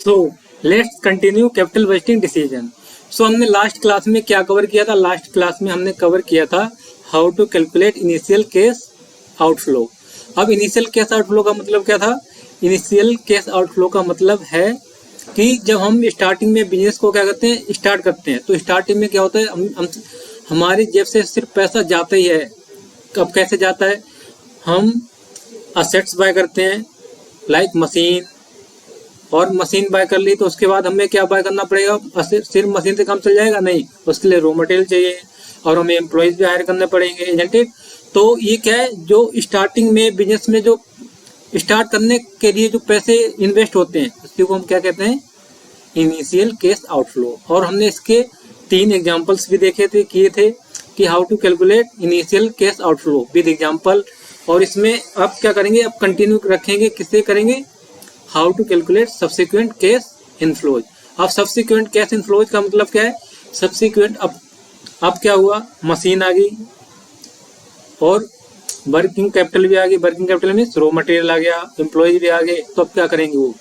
So let's continue capital budgeting decision. So हमने last class में क्या कवर किया था? लास्ट क्लास में हमने कवर किया था how to calculate initial cash outflow. अब इनिशियल केस आउटफ्लो का मतलब क्या था? इनिशियल केस आउटफ्लो का मतलब है कि जब हम स्टार्टिंग में बिजनेस को क्या करते हैं, स्टार्ट करते हैं, तो स्टार्टिंग में क्या होता है, हम हमारी जेब से सिर्फ पैसा जाता ही है। कब कैसे जाता है? हम असेट्स बाय करते हैं लाइक मशीन, और मशीन बाय कर ली तो उसके बाद हमें क्या बाय करना पड़ेगा? सिर्फ मशीन से काम चल जाएगा नहीं, उसके लिए रॉ मटेरियल चाहिए और हमें एम्प्लॉयज भी हायर करने पड़ेंगे, एजेंट। तो ये क्या है, जो स्टार्टिंग में बिजनेस में जो स्टार्ट करने के लिए जो पैसे इन्वेस्ट होते हैं उसी को हम क्या कहते हैं? Initial cash outflow. और हमने इसके 3 एग्जांपल्स भी देखे थे, किए थे कि how to calculate initial cash outflow with example. और इसमें अब क्या करेंगे, अब कंटिन्यू रखेंगे, किससे करेंगे? How to calculate subsequent cash inflows. अब सब्सिक्वेंट केस इनफ्लोज का मतलब क्या है? सब्सिक्वेंट अब क्या हुआ, मशीन आ गई और वर्किंग कैपिटल भी आ गई। Working capital means raw material आ गया, एम्प्लॉयज भी आ गए। तो अब क्या करेंगे वो?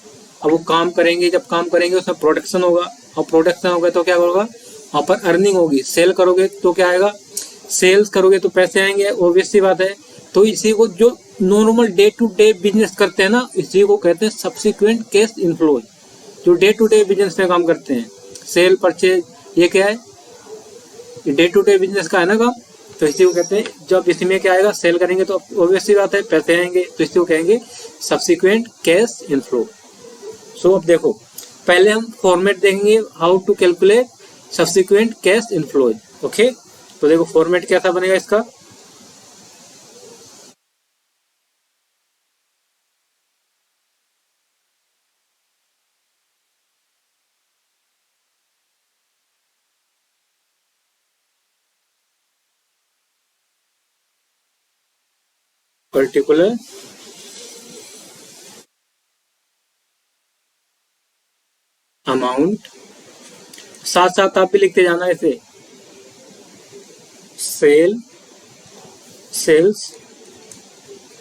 अब वो काम करेंगे, जब काम करेंगे उसमें प्रोडक्शन होगा, और प्रोडक्शन होगा तो क्या होगा? वहाँ पर अर्निंग होगी। सेल करोगे तो क्या आएगा? सेल्स करोगे तो पैसे आएंगे, ऑब्वियस सी बात है। तो इसी को जो normal day to day business करते हैं ना, इसी को कहते हैं सब्सिक्वेंट केस इनफ्लोज। जो डे टू डे बिजनेस में काम करते हैं, सेल परचेज, ये क्या है? डे टू डे बिजनेस का है ना काम। तो इसी को कहते हैं, जब इसी में क्या आएगा? सेल करेंगे तो ऑब्वियस सी बात है पैसे आएंगे, तो इसी को कहेंगे सब्सिक्वेंट कैश इनफ्लो। सो अब देखो, पहले हम फॉर्मेट देखेंगे how to calculate subsequent cash inflows. Okay, तो देखो फॉर्मेट कैसा बनेगा इसका। पर्टिकुलर अमाउंट, साथ साथ आप भी लिखते जाना इसे। सेल, सेल्स,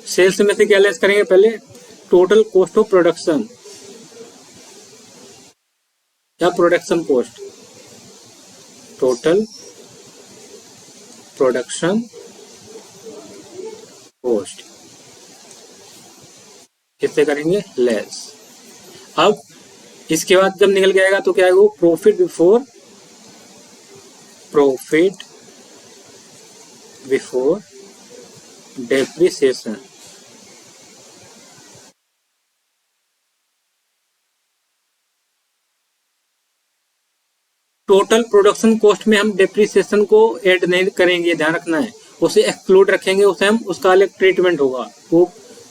सेल्स में से क्या लेस करेंगे? पहले टोटल कॉस्ट ऑफ प्रोडक्शन या production cost, total production cost, इससे करेंगे लेस। अब इसके बाद जब निकल के आएगा तो क्या आएगा? Profit before, profit before depreciation. Total production cost में हम डेप्रिसिएशन को ऐड नहीं करेंगे, ध्यान रखना है। उसे एक्सक्लूड रखेंगे, उसे हम उसका अलग ट्रीटमेंट होगा। वो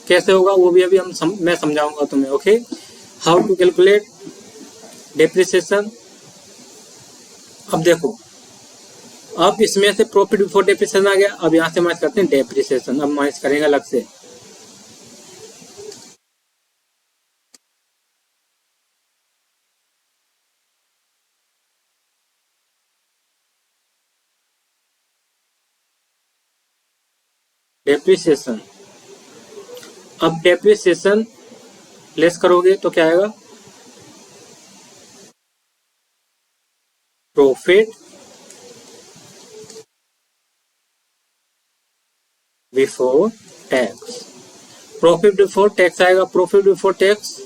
कैसे होगा वो भी अभी मैं समझाऊंगा तुम्हें। Okay, how to calculate depreciation. अब देखो, अब इसमें से प्रॉफिट बिफोर डेप्रिसिएशन आ गया। अब यहाँ से माइनस करते हैं डेप्रिसिएशन। अब माइनस करेंगे अलग से। डेप्रिसिएशन, अब डेप्रिसिएशन लेस करोगे तो क्या आएगा? Profit before tax. Profit before tax आएगा, प्रॉफिट बिफोर टैक्स।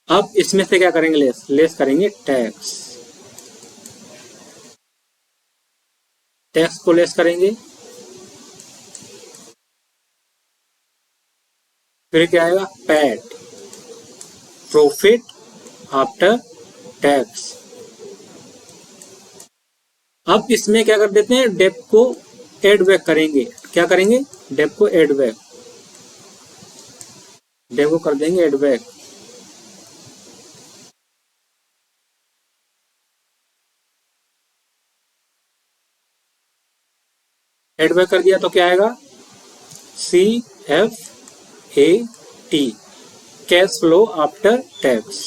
अब इसमें से क्या करेंगे? लेस करेंगे टैक्स। टैक्स को लेस करेंगे, फिर क्या आएगा? PAT, profit after tax. अब इसमें क्या कर देते हैं? डेप को एड बैक करेंगे। क्या करेंगे? डेप को एड बैक, डेप को कर देंगे एड बैक। एड बैक कर दिया तो क्या आएगा? CFAT, cash flow after tax.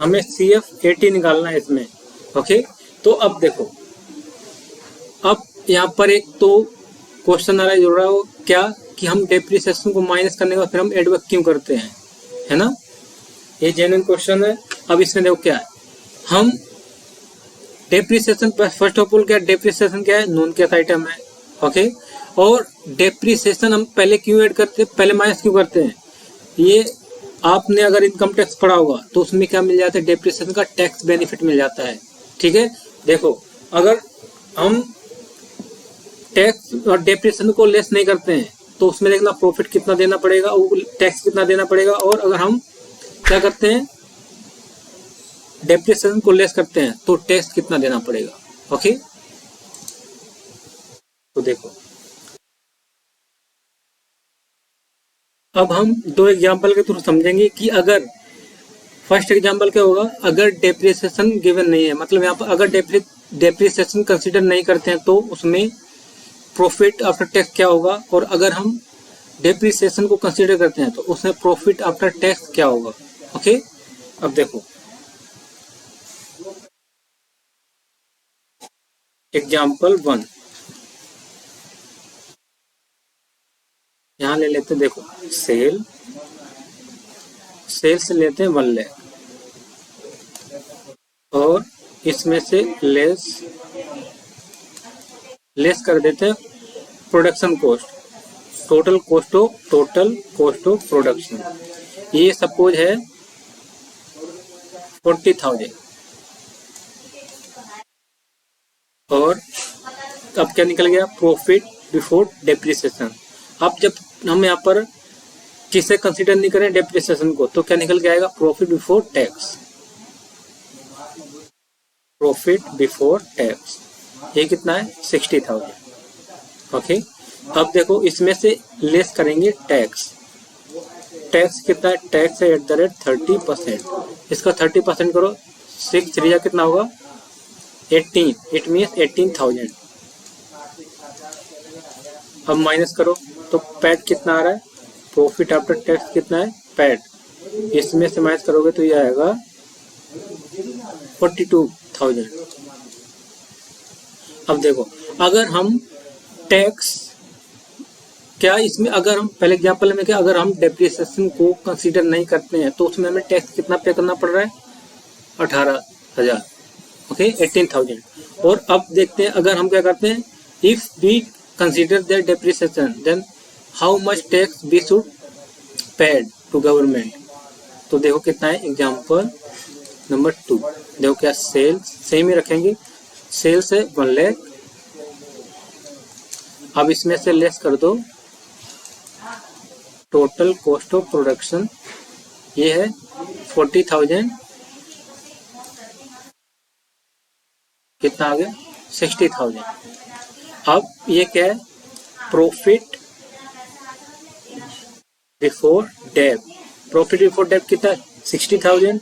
हमें CFAT निकालना है इसमें। ओके, तो अब देखो, अब यहाँ पर एक तो क्वेश्चन आ रहा है जुड़ रहा हो क्या कि हम डेप्रिसिएशन को माइनस करने के बाद फिर हम एड बैक क्यों करते हैं, है ना, ये जेन्युइन क्वेश्चन है। अब इसमें देखो क्या है, हम डेप्रिसिएशन फर्स्ट ऑफ ऑल क्या डेप्रिसिएशन क्या है, नॉन कैश आइटम है, ओके। और डेप्रिसिएशन हम पहले क्यों ऐड करते हैं, पहले माइनस क्यों करते हैं, ये आपने अगर इनकम टैक्स पढ़ा होगा तो उसमें क्या मिल जाता है, डेप्रिसिएशन का टैक्स बेनिफिट मिल जाता है, ठीक है। देखो अगर हम टैक्स और डेप्रिसिएशन को लेस नहीं करते हैं तो उसमें देखना प्रॉफिट कितना देना पड़ेगा, टैक्स कितना देना पड़ेगा। और अगर हम क्या करते हैं, डेप्रिसिएशन को लेस करते हैं तो टैक्स कितना देना पड़ेगा, ओके। तो देखो अब हम दो एग्जांपल के थ्रू समझेंगे कि अगर फर्स्ट एग्जांपल क्या होगा, अगर डेप्रिसिएशन गिवन नहीं है, मतलब यहाँ पर अगर डेप्रिसिएशन कंसीडर नहीं करते हैं तो उसमें प्रॉफिट आफ्टर टैक्स क्या होगा, और अगर हम डेप्रिसिएशन को कंसीडर करते हैं तो उसमें प्रॉफिट आफ्टर टैक्स क्या होगा, ओके। अब देखो एग्जाम्पल 1 यहाँ ले लेते हैं, देखो सेल से लेते हैं 1 लाख और इसमें से लेस कर देते हैं production cost, total cost of production. ये सपोज है 40,000 और अब क्या निकल गया, प्रॉफिट बिफोर डेप्रिसिएशन। अब जब हम यहाँ पर किसे कंसीडर नहीं करें डेप्रिसिएशन को तो क्या निकल के आएगा, प्रॉफिट बिफोर टैक्स, ये कितना है 60,000, ओके। अब देखो इसमें से लेस करेंगे टैक्स कितना है, टैक्स है @ 30%, इसका 30% करो, 6 3 कितना होगा 18, इट मीन्स 18,000। अब माइनस करो तो पैट कितना आ रहा है, प्रॉफिट आफ्टर टैक्स कितना है पैट, इसमें से माइनस करोगे तो ये आएगा 42,000। अब देखो अगर हम टैक्स क्या इसमें, अगर हम पहले एग्जांपल में क्या, अगर हम डेप्रिसिएशन को कंसीडर नहीं करते हैं तो उसमें हमें टैक्स कितना पे करना पड़ रहा है 18,000, ओके 18,000। और अब देखते हैं अगर हम क्या करते हैं, if we consider the depreciation then how much tax we should paid to government. तो देखो कितना है, एग्जांपल नंबर 2 देखो क्या, सेल्स सेम ही रखेंगे, सेल्स है 1 लाख, अब इसमें से लेस कर दो टोटल कॉस्ट ऑफ प्रोडक्शन, ये है 40,000, कितना आ गया 60,000। अब ये क्या है, प्रॉफिट बिफोर डेप्ट कितना है 60,000।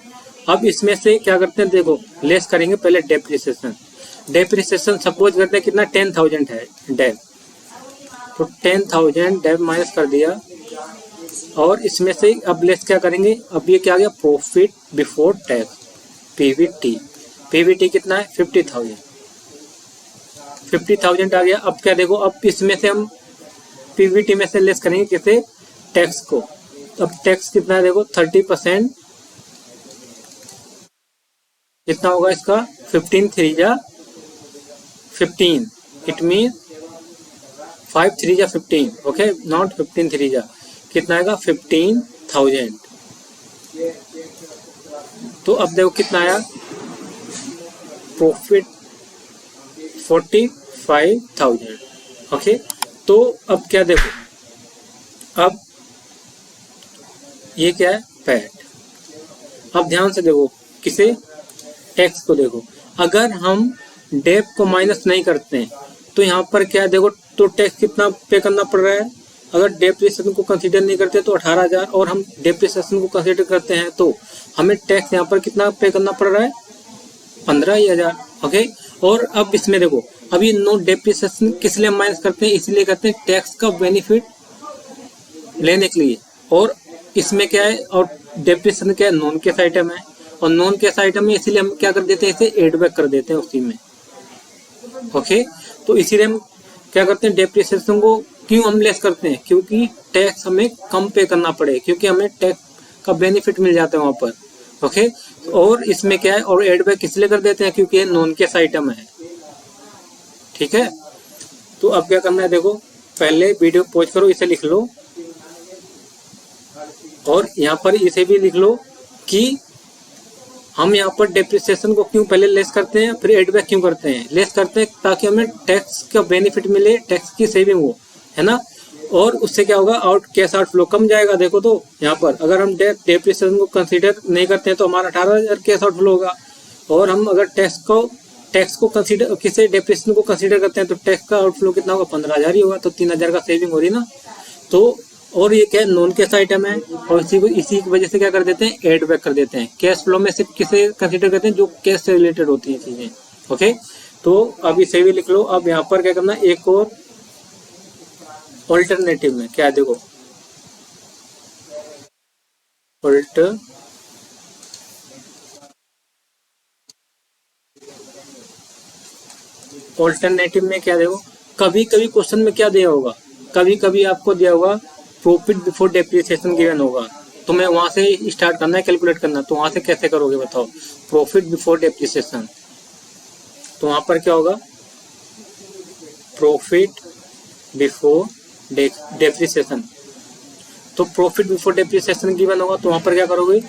अब इसमें से क्या करते हैं, देखो लेस करेंगे पहले डेप्रिसिएशन सपोज करते हैं कितना 10,000 है डेप, तो 10,000 डेप माइनस कर दिया और इसमें से अब लेस क्या करेंगे, अब ये क्या आ गया प्रॉफिट बिफोर टैक्स पीवीटी कितना है 50,000 आ गया। अब क्या देखो, अब इसमें से हम पीवीटी में से लेस करेंगे किसे, टैक्स को। अब टैक्स कितना है देखो 30%, कितना होगा इसका 15 3 जा 15, इट मीन 5 3 जा 15, ओके नॉट 15 3 जा, कितना आएगा 15,000। तो अब देखो कितना आया, प्रॉफिट 45,000, ओके। तो अब क्या देखो, अब ये क्या है पैट। अब ध्यान से देखो किसे, टैक्स को देखो, अगर हम डेप को माइनस नहीं करते हैं तो यहाँ पर क्या देखो, तो टैक्स कितना पे करना पड़ रहा है, अगर डेप्रिसिएशन को कंसीडर नहीं करते तो 18,000 और हम डेप्रिसिएशन को कंसीडर करते हैं तो हमें टैक्स यहाँ पर कितना पे करना पड़ रहा है 15,000, ओके। और अब इसमें देखो, अभी नो डेप्रिसिएशन किस लिए माइनस करते हैं, इसलिए करते हैं टैक्स का बेनिफिट लेने के लिए। और इसमें क्या है, और डेप्रिसिएशन क्या है नॉन कैश आइटम है, और नॉन कैश आइटम में इसीलिए हम क्या कर देते हैं, इसे एड बैक कर देते हैं उसी में, ओके। तो इसीलिए हम क्या करते हैं, डेप्रिसिएशन को क्यों हम लेस करते हैं, क्योंकि टैक्स हमें कम पे करना पड़े, क्योंकि हमें टैक्स का बेनिफिट मिल जाता है वहां पर। ओके, और इसमें क्या है, और एड बैक इसलिए कर देते हैं क्योंकि ये नॉन कैश आइटम है। ठीक है, तो अब क्या करना है, देखो पहले वीडियो पॉज करो, इसे लिख लो और यहाँ पर इसे भी लिख लो कि हम यहाँ पर डेप्रिसिएशन को क्यों पहले लेस करते हैं, फिर एड बैक क्यों करते हैं। लेस करते हैं ताकि हमें टैक्स का बेनिफिट मिले, टैक्स की सेविंग हो, है ना। और उससे क्या होगा, कैश आउटफ्लो कम जाएगा। देखो तो यहाँ पर अगर हम डेप्रिसिएशन को कंसीडर नहीं करते हैं तो हमारा 18,000 कैश आउटफ्लो होगा, और हम अगर टैक्स को कंसीडर किसी डेप्रिसिएशन को कंसीडर करते हैं तो टैक्स का आउटफ्लो कितना होगा, 15,000 ही होगा। तो 3,000 का सेविंग हो रही ना। तो और ये क्या है, नॉन कैश आइटम है, और इसी की वजह से क्या कर देते हैं, एड बैक कर देते हैं। कैश फ्लो में सिर्फ किसे कंसीडर करते हैं, जो कैश से रिलेटेड होती है चीजें। ओके, तो अब इसे भी लिख लो। अब यहाँ पर क्या करना, एक और ऑल्टरनेटिव में क्या है, देखो ऑल्टरनेटिव में क्या, देखो कभी कभी क्वेश्चन में क्या दिया होगा, कभी कभी आपको दिया होगा प्रॉफिट बिफोर डेप्रिसिएशन गिवन होगा, तो मैं वहां से स्टार्ट करना है कैलकुलेट करना। तो वहां से कैसे करोगे बताओ, प्रॉफिट बिफोर डेप्रिसिएशन। तो वहां पर क्या होगा, प्रॉफिट बिफोर डेप्रिसिएशन। तो प्रॉफिट बिफोर डेप्रिसिएशन गिवन होगा, तो वहां पर क्या करोगे,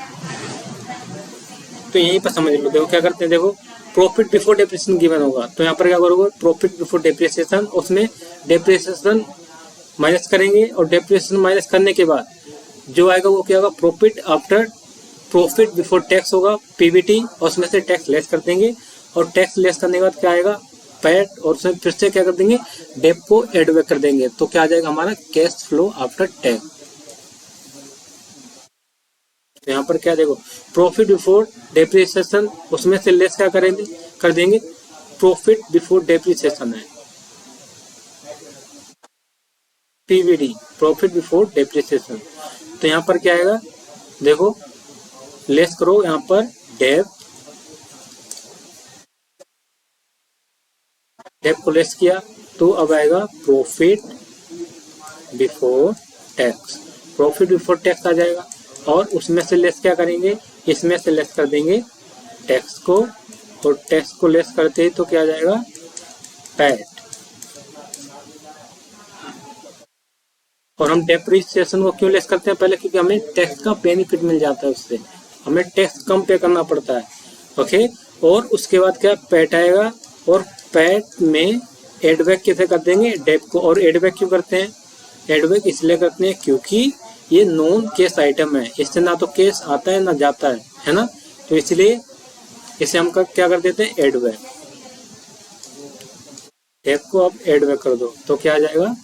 तो यहीं पर समझ लो। देखो क्या करते हैं, देखो प्रॉफिट बिफोर डेप्रिसिएशन गिवन होगा, तो यहाँ पर क्या करोगे, प्रॉफिट बिफोर डेप्रिसिएशन, उसमें डेप्रिसिएशन माइनस करेंगे, और डेप्रिसिएशन माइनस करने के बाद जो आएगा वो क्या होगा, प्रॉफिट बिफोर टैक्स होगा, पीबीटी, और उसमें से टैक्स लेस कर देंगे, और टैक्स लेस करने के बाद क्या आएगा, पैट, और उसमें फिर से क्या कर देंगे, डेप को एड बैक कर देंगे। तो क्या आ जाएगा हमारा, कैश फ्लो आफ्टर टैक्स। तो यहाँ पर क्या, देखो प्रॉफिट बिफोर डेप्रिसिएशन, उसमें से लेस क्या करेंगे, कर देंगे, प्रॉफिट बिफोर डेप्रिसिएशन है, पीवीडी, प्रॉफिट बिफोर डेप्रिसिएशन। तो यहाँ पर क्या आएगा, देखो लेस करो यहाँ पर डेप को लेस किया, तो अब आएगा profit before tax, profit before tax आ जाएगा, और उसमें से लेस क्या करेंगे, इसमें से लेस कर देंगे टैक्स को, और टैक्स को लेस करते ही तो क्या आ जाएगा, पैट। और हम डेप्रिसिएशन को क्यों लेस करते हैं पहले, क्योंकि हमें टैक्स का बेनिफिट मिल जाता है, उससे हमें टैक्स कम पे करना पड़ता है। ओके, और उसके बाद क्या, पैट आएगा, और पैट में एडबैक कैसे कर देंगे, डेप को। और एडबैक क्यों करते हैं, एडबैक इसलिए करते हैं क्योंकि ये नॉन कैश आइटम है, इससे ना तो कैश आता है ना जाता है ना। तो इसलिए इसे हम क्या कर देते हैं, एडबैक। डेप को अब एडबैक कर दो, तो क्या आ जाएगा,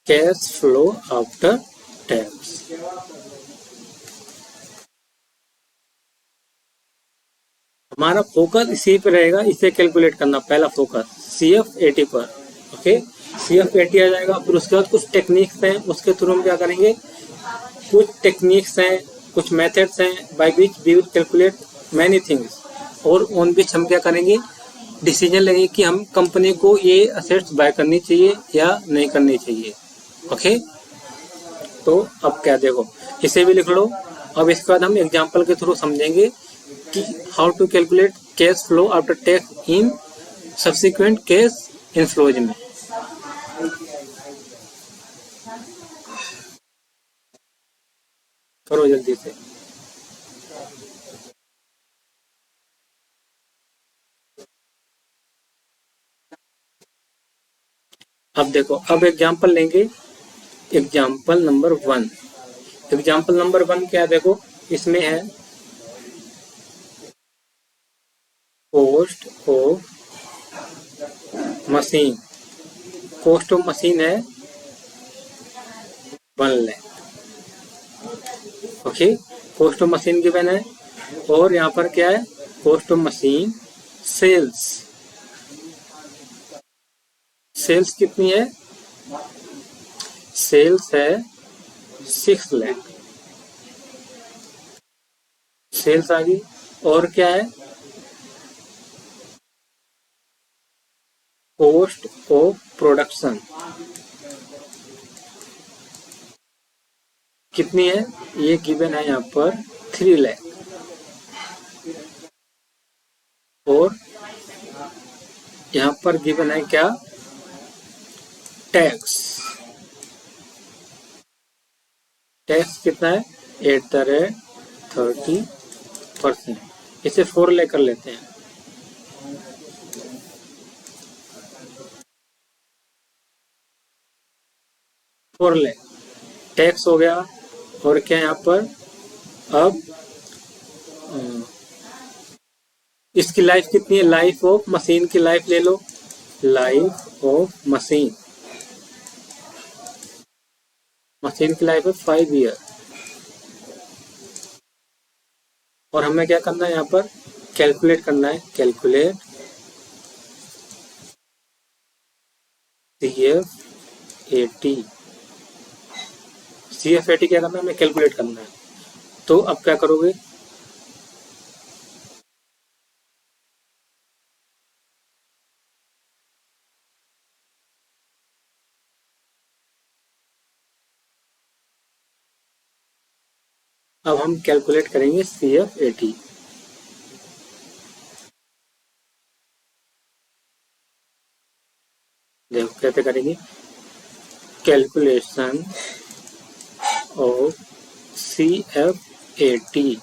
कैश फ्लो आफ्टर टैक्स। हमारा फोकस इसी पे रहेगा, इसे कैलकुलेट करना, पहला फोकस CF80 पर। ओके, CF80 आ जाएगा। फिर उसके बाद कुछ टेक्निक्स हैं, उसके थ्रू हम क्या करेंगे, कुछ टेक्निक्स हैं, कुछ मेथड्स हैं by which we will calculate many things, और ऑन विच हम क्या करेंगे, डिसीजन लेंगे कि हम कंपनी को ये असेट्स बाय करनी चाहिए या नहीं करनी चाहिए। ओके, तो अब क्या, देखो इसे भी लिख लो। अब इसके बाद हम एग्जांपल के थ्रू समझेंगे कि how to calculate cash flow after tax in subsequent cash inflows में। करो जल्दी से। अब देखो, अब एग्जांपल लेंगे, एग्जांपल नंबर 1। एग्जांपल नंबर 1 क्या है, देखो इसमें है cost of machine. Cost of machine है 1 lakh. Okay, cost of machine given है, और यहाँ पर क्या है, cost of machine sales. Sales कितनी है, सेल्स है 6 लाख, सेल्स आ गई। और क्या है, कॉस्ट ऑफ प्रोडक्शन कितनी है, ये गिवन है यहाँ पर 3 लाख। और यहाँ पर गिवन है क्या, टैक्स। टैक्स कितना है, 30%। इसे 4 लाख कर लेते हैं। फोर लाख टैक्स हो गया। और क्या यहाँ पर, अब इसकी लाइफ कितनी है, लाइफ ऑफ मशीन की लाइफ ले लो, लाइफ ऑफ मशीन, मशीन की लाइफ है 5 ईयर। और हमें क्या करना है यहाँ पर, कैलकुलेट करना है, कैलकुलेट CF80। CF80 क्या करना है, हमें कैलकुलेट करना है। तो अब क्या करोगे, अब हम कैलकुलेट करेंगे CF80। देखो कैसे करेंगे, कैलकुलेशन ऑफ CF80।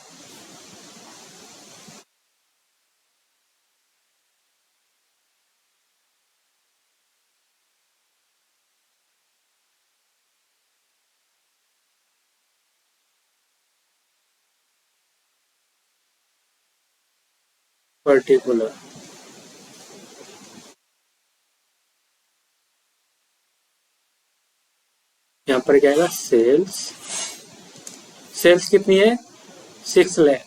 पर्टिकुलर यहाँ पर क्या आएगा, सेल्स। सेल्स कितनी है, 6 लाख।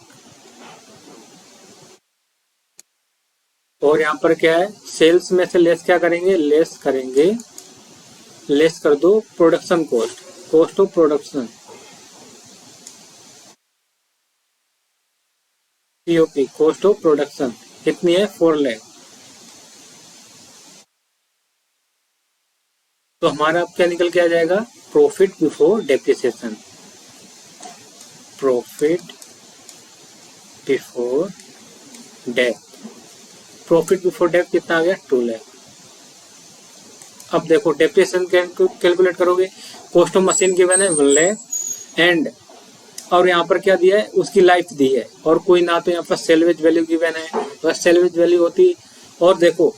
और यहाँ पर क्या है, सेल्स में से लेस क्या करेंगे, लेस करेंगे, लेस कर दो production cost, cost of production, COP, cost of production कितनी है, 4 लाख। तो हमारा अब क्या निकल के आ जाएगा, profit before depreciation, profit before depth. Profit before depth कितना आ गया, 2 लाख। अब देखो डेप्रिसिएशन कैलकुलेट करोगे, कॉस्ट ऑफ मशीन गिवन है 1 लाख, एंड और यहाँ पर क्या दिया है, उसकी लाइफ दी है, और कोई ना तो यहाँ पर सेल्वेज वैल्यू गिवन है, बस सेल्वेज वैल्यू होती। और देखो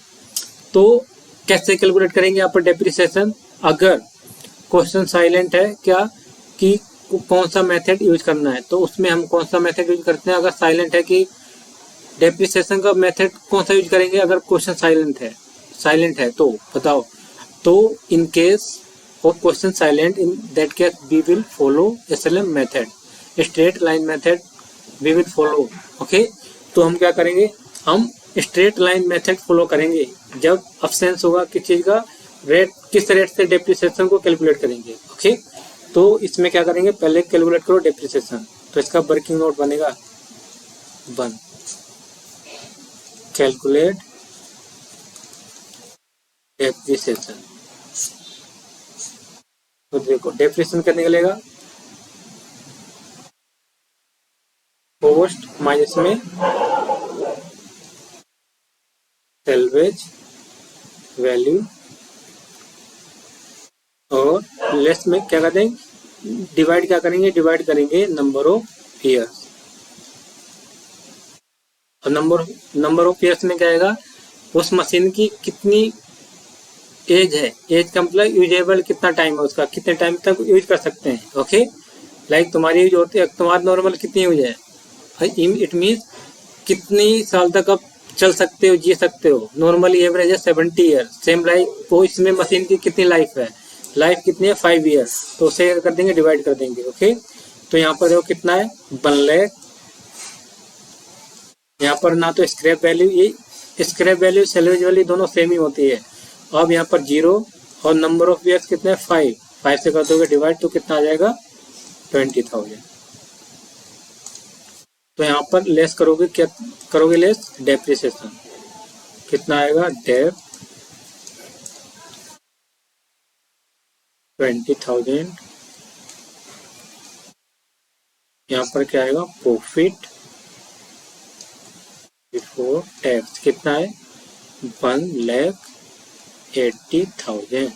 तो कैसे कैलकुलेट करेंगे यहाँ पर डेप्रिसिएशन, अगर क्वेश्चन साइलेंट है क्या कि कौन सा मेथड यूज करना है, तो उसमें हम कौन सा मेथड यूज करते हैं। अगर साइलेंट है कि डेप्रिसिएशन का मेथड कौन सा यूज करेंगे, अगर क्वेश्चन साइलेंट है तो बताओ। तो in case of question silent, in that case we will follow SLM method, straight line method we will follow. Okay, तो हम क्या करेंगे, हम स्ट्रेट लाइन मेथड फॉलो करेंगे जब अब्सेंस होगा किस चीज का, रेट, किस रेट से डेप्रिसिएशन को कैलकुलेट करेंगे। ओके, तो इसमें क्या करेंगे, पहले कैलकुलेट करो डेप्रिसिएशन। तो इसका वर्किंग नोट बनेगा 1, कैलकुलेट डेप्रिसिएशन। तो देखो डेप्रिसिएशन क्या निकलेगा, कॉस्ट माइनस में सेल्वेज वैल्यू, और लेस में क्या करते हैं, डिवाइड क्या करेंगे, डिवाइड करेंगे नंबर ऑफ ईयर्स। और नंबर ऑफ ईयर्स में क्या आएगा, उस मशीन की कितनी एज है, एज का मतलब यूजेबल कितना टाइम है उसका, कितने टाइम तक यूज कर सकते हैं। ओके, लाइक तुम्हारी यूज होती है, तुम्हारी नॉर्मल कितनी यूज है, इट मीन्स कितनी साल तक आप चल सकते हो, जी सकते हो। नॉर्मली एवरेज है 70 ईयर, सेम लाइफ, तो इसमें मशीन की कितनी लाइफ है, लाइफ कितनी है 5 ईयर, तो उसे कर देंगे, डिवाइड कर देंगे। ओके, तो यहाँ पर देखो कितना है, 1 लाख। यहाँ पर ना तो स्क्रैप वैल्यू, ये स्क्रैप वैल्यू सेल्वेज वैल्यू दोनों सेम ही होती है। अब यहाँ पर 0 और नंबर ऑफ ईयर्स कितने हैं, 5 से कर दोगे डिवाइड, तो कितना आ जाएगा, 20,000। तो यहाँ पर लेस करोगे, क्या करोगे, लेस डेप्रिसिएशन कितना आएगा, 20,000। यहाँ पर क्या आएगा, प्रॉफिट बिफोर टैक्स कितना है, 1,80,000।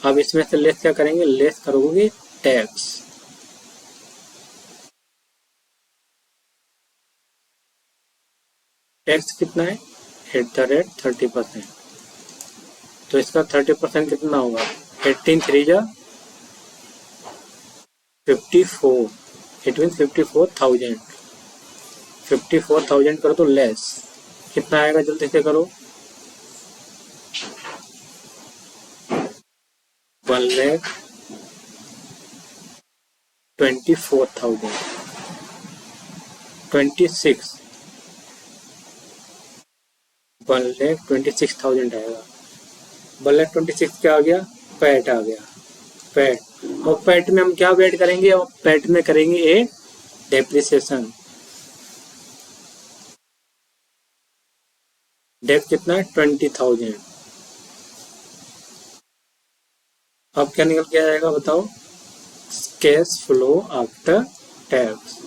अब इसमें से लेस क्या करेंगे, लेस करोगे टैक्स। टैक्स कितना है, @30%। तो इसका 30% कितना होगा, 18 3 जा 54, इट मीन 54,000। 54,000 करो तो लेस कितना आएगा, जल्दी से करो, 1,24,000। 26, 1,26,000 आएगा। 1,26,000 क्या आ गया, पैट आ गया, पैट। और पैट में हम क्या ऐड करेंगे, और पैट में करेंगे ए डेप्रिसिएशन। डेप कितना है, 20,000। अब क्या निकल के आएगा बताओ, कैश फ्लो आफ्टर टैक्स।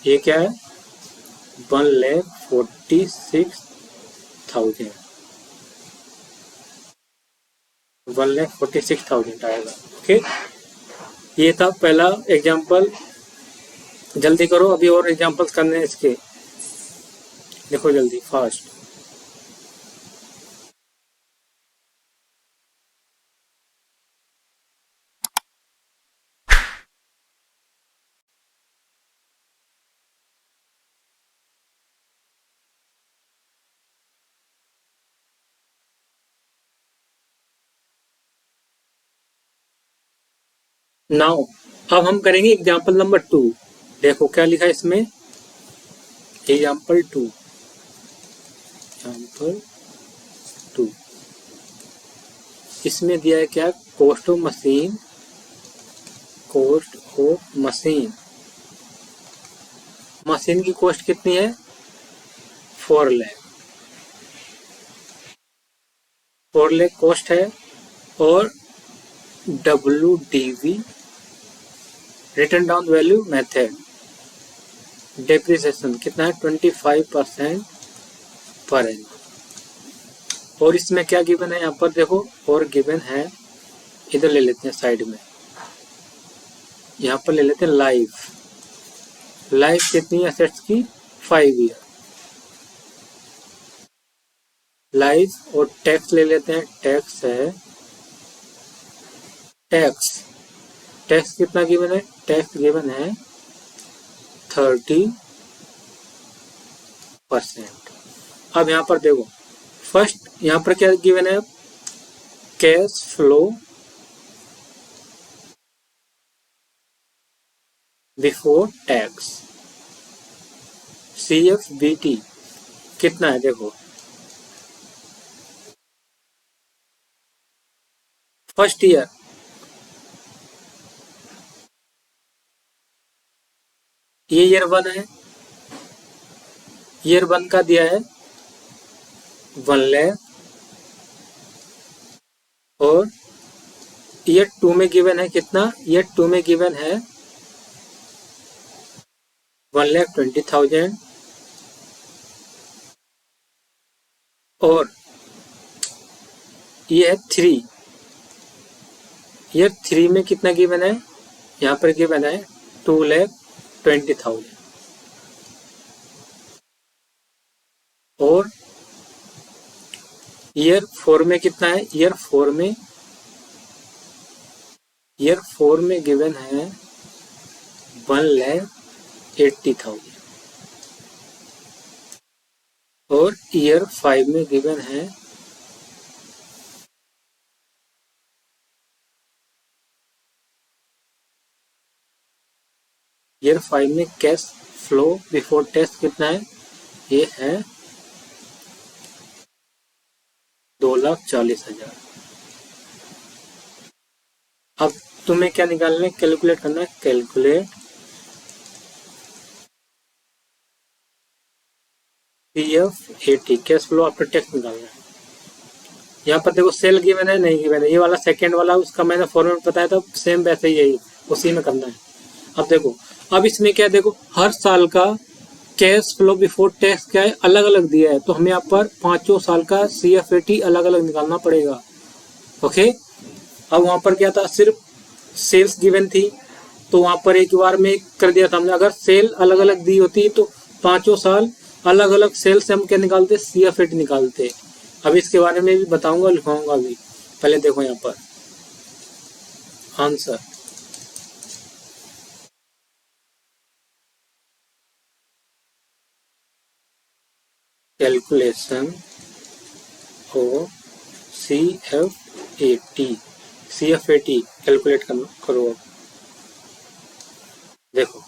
ये क्या है, 1,46,000। 1,46,000 आएगा। ओके, ये था पहला एग्जाम्पल। जल्दी करो, अभी और एग्जाम्पल्स करने हैं इसके, देखो जल्दी फास्ट। नाउ अब हम करेंगे एग्जाम्पल नंबर 2। देखो क्या लिखा है इसमें, एग्जाम्पल 2, एग्जाम्पल 2। इसमें दिया है क्या, cost of machine, cost of machine. Machine की कॉस्ट कितनी है, 4 लाख। 4 लाख कॉस्ट है। और WDV, return down value method, depreciation कितना है, 25% पर एनम। और इसमें क्या गिवन है, यहाँ पर देखो और गिवन है, इधर ले लेते हैं साइड में, यहाँ पर ले लेते हैं लाइफ। लाइफ कितनी एसेट्स की, 5 ईयर। लाइफ और टैक्स ले लेते हैं, टैक्स है, टैक्स, टैक्स कितना गिवन है, टैक्स गिवन है 30%। अब यहाँ पर देखो, फर्स्ट यहाँ पर क्या गिवन है, cash flow before tax, CFBT कितना है, देखो फर्स्ट ईयर, ये ईयर 1 है, ईयर 1 का दिया है 1 लाख। और ईयर 2 में गिवन है कितना, ईयर 2 में गिवन है 1,20,000। और ये है 3, ईयर 3 में कितना गिवन है, यहाँ पर गिवन है 2,20,000। और ईयर 4 में कितना है, ईयर 4 में गिवन है 1,80,000। और ईयर 5 में गिवन है ईयर 5 में कैश फ्लो बिफोर टैक्स कितना है, ये है 2,40,000। अब तुम्हें क्या निकालना है, कैलकुलेट करना है, calculate CFAT, cash flow after tax निकालना है। यहाँ पर देखो सेल गिवन है नहीं गिवन है, ये वाला सेकंड वाला उसका मैंने फॉर्मेट बताया था, सेम वैसे ही यही उसी में करना है। अब देखो, अब इसमें क्या है, देखो हर साल का कैश फ्लो बिफोर टैक्स क्या है, अलग अलग दिया है, तो हमें यहाँ पर पांचों साल का CFAT अलग अलग निकालना पड़ेगा। ओके, अब वहां पर क्या था, सिर्फ सेल्स गिवन थी, तो वहां पर एक बार में कर दिया था हमने। अगर सेल अलग अलग दी होती तो पांचों साल अलग अलग सेल से हम क्या निकालते, CFAT निकालते। अब इसके बारे में भी बताऊंगा, लिखाऊंगा अभी। पहले देखो यहाँ पर आंसर, कैलकुलेशन और CFAT कैलकुलेट करो। अब देखो,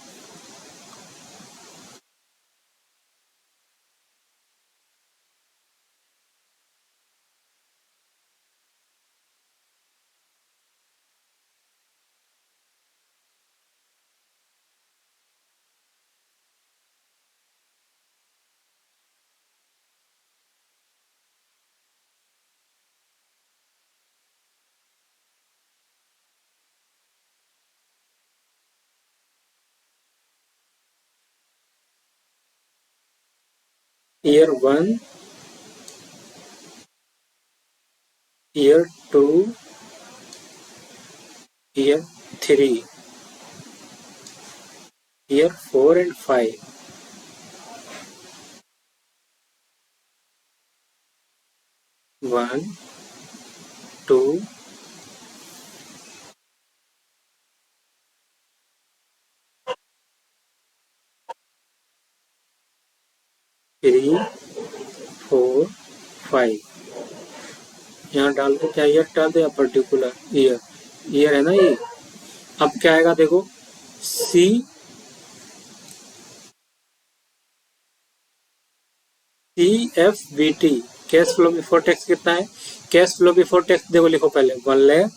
year 1, year 2, year 3, year 4 and 5, 1, 2, 3, 4, 5। यहाँ डाल दो, क्या ईयर डाल दो या पर्टिकुलर ईयर, ईयर है ना ये। अब क्या आएगा देखो, CFBT cash flow before tax कितना है, कैश फ्लो बिफोर टैक्स देखो, लिखो पहले 1 लाख,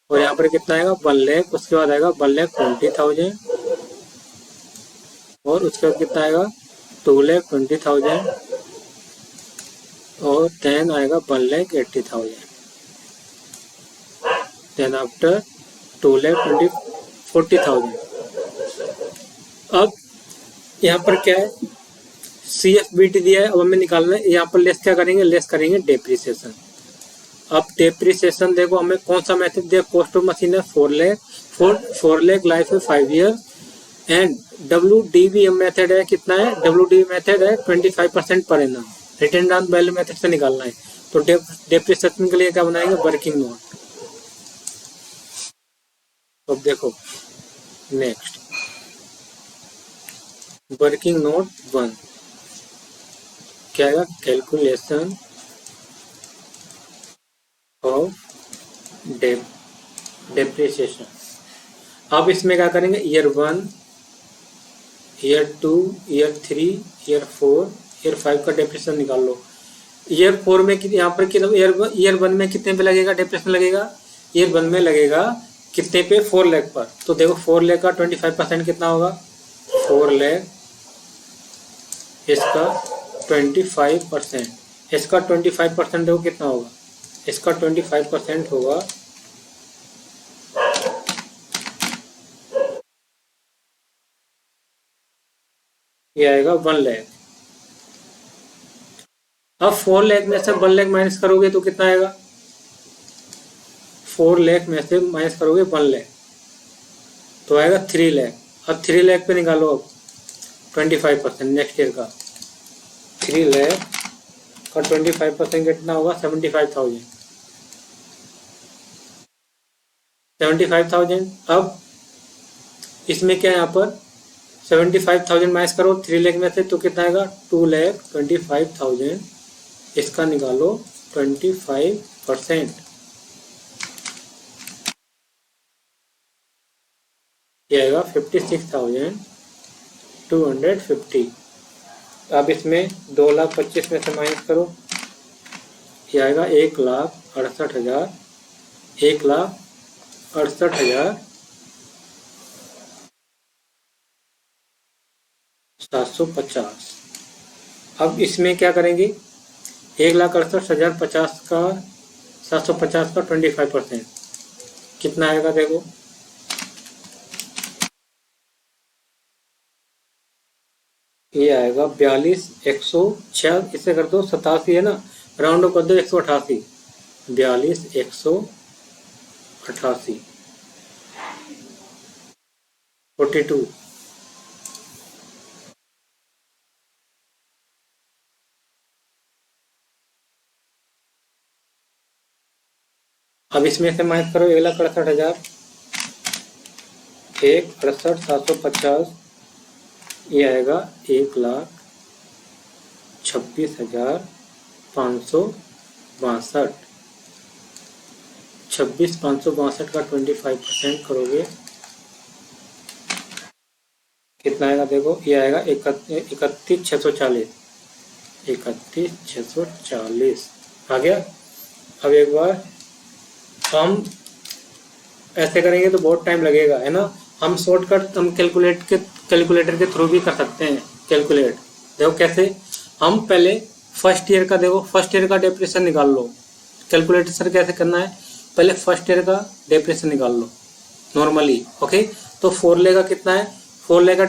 और यहाँ पर कितना आएगा 1 लाख, उसके बाद आएगा 1,20,000, और उसके बाद कितना आएगा 2,20,000, और देन आएगा 1,80,000, देन आफ्टर 2,40,000। अब यहाँ पर क्या है, CFBT दिया है, अब हमें निकालना है। यहाँ पर लेस क्या करेंगे, लेस करेंगे डेप्रिसिएशन। अब डेप्रिसिएशन देखो, हमें कौन सा मेथड दिया, कॉस्ट ऑफ मशीन है 4 लाख, 4 लाख, लाइफ है 5 ईयर, एंड WDV मेथड है, कितना है, WDV मेथड है 25% per annum, return down value method से निकालना है। तो डेप्रिसिएशन के लिए क्या बनाएंगे, वर्किंग नोट। अब देखो नेक्स्ट, वर्किंग नोट 1 क्या है, कैलकुलेशन ऑफ डेप्रिसिएशन। अब इसमें क्या करेंगे, year 1, year 2, year 3, year 4, year 5 का डेप्रिसिएशन निकाल लो। ईयर 4 में यहाँ पर ईयर 1 में कितने पे लगेगा डेप्रिसिएशन लगेगा, ईयर 1 में लगेगा कितने पे, 4 लाख पर। तो देखो 4 लाख का 25% कितना होगा, 4 लाख, इसका 25%, इसका 25% देखो कितना होगा, इसका 25% होगा, ये आएगा 1 लाख। अब 4 लाख में से 1 लाख माइनस करोगे तो कितना आएगा, 4 लाख में से माइनस करोगे 1 लाख तो आएगा 3 लाख। अब 3 लाख पे निकालो अब 25% नेक्स्ट ईयर का, 3 लाख का 25% कितना होगा, 75,000, 75,000। अब इसमें क्या है, यहाँ पर 75,000 माइनस करो 3 लाख में से तो कितना आएगा, 2,25,000, इसका निकालो 25%, ये आएगा 56,250। अब इसमें 2,25,000 में से माइनस करो, ये आएगा 1,68,000, 1,68,750। अब इसमें क्या करेंगे, 1,68,050 का 750 का 25% कितना आएगा देखो। ये आएगा 42,106, इसे कर दो 87 है ना, राउंड कर दो 188, 42,188 42। अब इसमें से माइनस करो 1,68,000, 1,68,750, ये आएगा 1,26,562। 26,562 का 25% करोगे कितना आएगा देखो। ये आएगा 31,640, 31,640 आ गया। अब एक बार हम ऐसे करेंगे तो बहुत टाइम लगेगा, है ना। हम शॉर्टकट हम कैलकुलेटर के थ्रू भी कर सकते हैं कैलकुलेट। देखो कैसे, हम पहले फर्स्ट ईयर का देखो, फर्स्ट ईयर का डेप्रिसिएशन निकाल लो। कैलकुलेटर सर कैसे करना है, पहले फर्स्ट ईयर का डेप्रिसिएशन निकाल लो नॉर्मली। ओके, तो 4 लाख का कितना है, 4 लाख का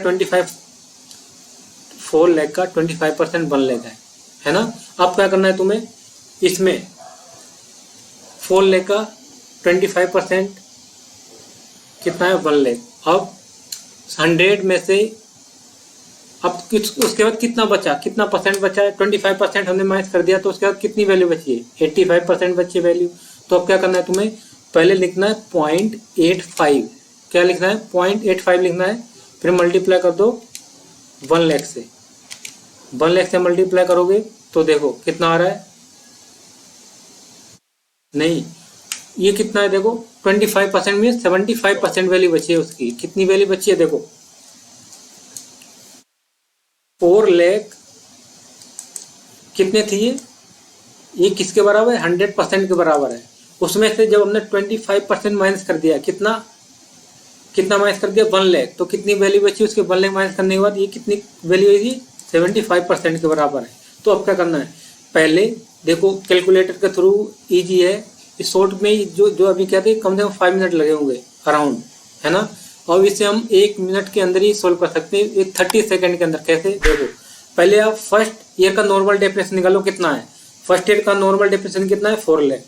25% 1 लाख है ना। अब क्या करना है तुम्हें, इसमें 4 लाख का 25% कितना है, 1 लाख। अब 100 में से अब उसके बाद कितना बचा, कितना परसेंट बचा है, 25% हमने माइनस कर दिया, तो उसके बाद कितनी वैल्यू बची है, 85% बची वैल्यू। तो अब क्या करना है तुम्हें, पहले लिखना है 0.85, क्या लिखना है 0.85 लिखना है, फिर मल्टीप्लाई कर दो 1 लाख से। 1 लाख से मल्टीप्लाई करोगे तो देखो कितना आ रहा है, नहीं ये कितना है देखो, 25% में 75% वैल्यू बची है उसकी। कितनी वैल्यू बची है देखो, 4 लाख कितने थी ये किसके बराबर है, 100% के बराबर है। उसमें से जब हमने 25% माइनस कर दिया, कितना माइनस कर दिया, 1 लाख, तो कितनी वैल्यू बची उसके 1 लाख माइनस करने के बाद, ये कितनी वैल्यू है, 75% के बराबर है। तो अब क्या करना है, पहले देखो कैलकुलेटर के थ्रू ईजी है, इस शॉर्ट में जो अभी कहते हैं कम से कम 5 मिनट लगे होंगे अराउंड, है ना। और इसे हम 1 मिनट के अंदर ही सोल्व कर सकते हैं, 30 सेकंड के अंदर। कैसे देखो, पहले आप फर्स्ट ईयर का नॉर्मल डेप्रिसिएशन निकालो, कितना है, फर्स्ट ईयर का नॉर्मल डेप्रिसिएशन कितना है, 4 लाख।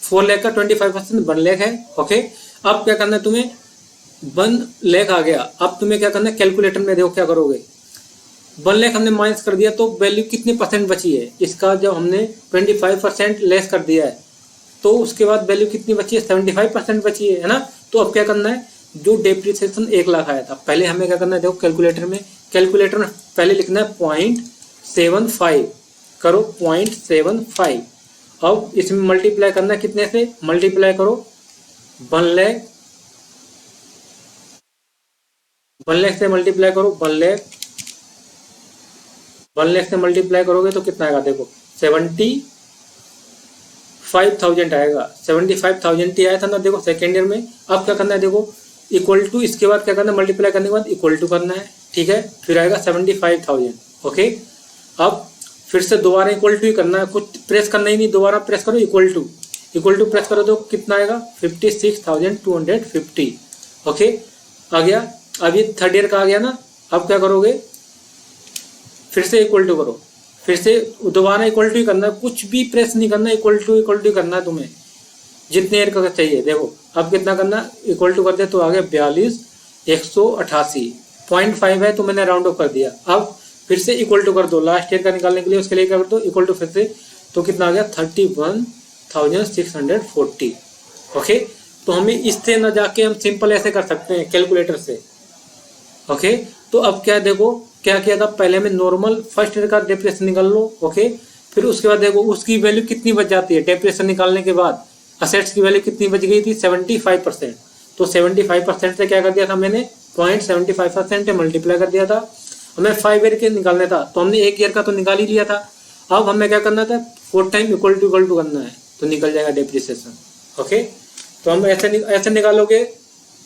4 लाख का 25% 1 लाख है। ओके, अब क्या करना है तुम्हें, 1 लाख आ गया, अब तुम्हें क्या करना है, कैलकुलेटर में देखो क्या करोगे, 1 लाख हमने माइनस कर दिया, तो वैल्यू कितनी परसेंट बची है इसका, जब हमने 25% लेस कर दिया है, तो उसके बाद वैल्यू कितनी बची है, 75% बची है ना। तो अब क्या करना है, जो डेप्रिसिएशन 1 लाख आया था, पहले हमें क्या करना है, देखो कैलकुलेटर में पहले लिखना है 0.75, करो 0.75। अब इसमें मल्टीप्लाई करना है कितने से, मल्टीप्लाई करो 1 लाख, 1 लाख से मल्टीप्लाई करो 1 लाख, 1 लाख से मल्टीप्लाई करोगे तो कितना आएगा देखो, 75,000 आएगा। 75,000 ही आया था ना देखो सेकेंड ईयर में। अब क्या करना है देखो, इक्वल टू, इसके बाद क्या करना है, मल्टीप्लाई करने के बाद इक्वल टू करना है, ठीक है, फिर आएगा 75,000। ओके, अब फिर से दोबारा इक्वल टू ही करना है, कुछ प्रेस करना ही नहीं, दोबारा प्रेस करो इक्वल टू प्रेस करो तो कितना आएगा, 56,250। ओके, आ गया। अब ये थर्ड ईयर का आ गया ना। अब क्या करोगे, फिर से इक्वल टू करो, फिर से दोबारा इक्वल टू ही करना है, कुछ भी प्रेस नहीं करना, इक्वल टू करना है तुम्हें, जितने ईयर का चाहिए। देखो अब कितना करना, इक्वल टू कर दे तो आ गया 42,188.5 है, तो मैंने राउंड ऑफ कर दिया। अब फिर से इक्वल टू कर दो, लास्ट ईयर का निकालने के लिए, उसके लिए क्या कर दो, इक्वल टू फिर से, तो कितना आ गया 31,640। ओके, तो हमें इससे न जाके हम सिंपल ऐसे कर सकते हैं कैलकुलेटर से। ओके, तो अब क्या देखो क्या किया था, पहले में नॉर्मल फर्स्ट ईयर का डेप्रिसिएशन निकाल लो। ओके, फिर उसके बाद देखो उसकी वैल्यू कितनी बच जाती है, डेप्रिसिएशन निकालने के बाद असेट्स की वैल्यू कितनी बच गई थी, 75%। तो 75% से क्या कर दिया था मैंने, 0.75% मल्टीप्लाई कर दिया था। हमें 5 ईयर के निकालना था, तो हमने 1 ईयर का तो निकाल ही लिया था। अब हमें क्या करना था, 4 टाइम इक्वल टू करना है, तो निकल जाएगा डेप्रिसिएशन। ओके, तो हम ऐसे निकालोगे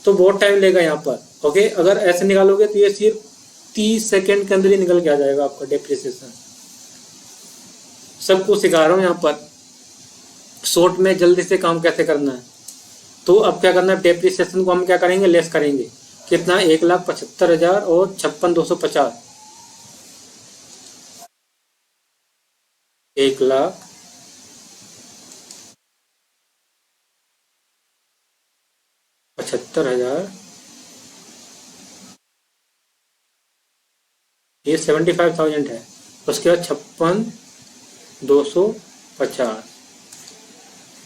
तो बहुत टाइम लेगा यहाँ पर। ओके, अगर ऐसे निकालोगे तो ये सिर्फ 30 सेकेंड के अंदर ही निकल के आ जाएगा आपका डेप्रिसिएशन। सबको सिखा रहा हूँ यहाँ पर शॉर्ट में जल्दी से काम कैसे करना है। तो अब क्या करना है, डेप्रिसिएशन को हम क्या करेंगे, लेस करेंगे। कितना, 1,75,000 और 56,250, 1,75,000, ये 75,000 है। उसके बाद 56,250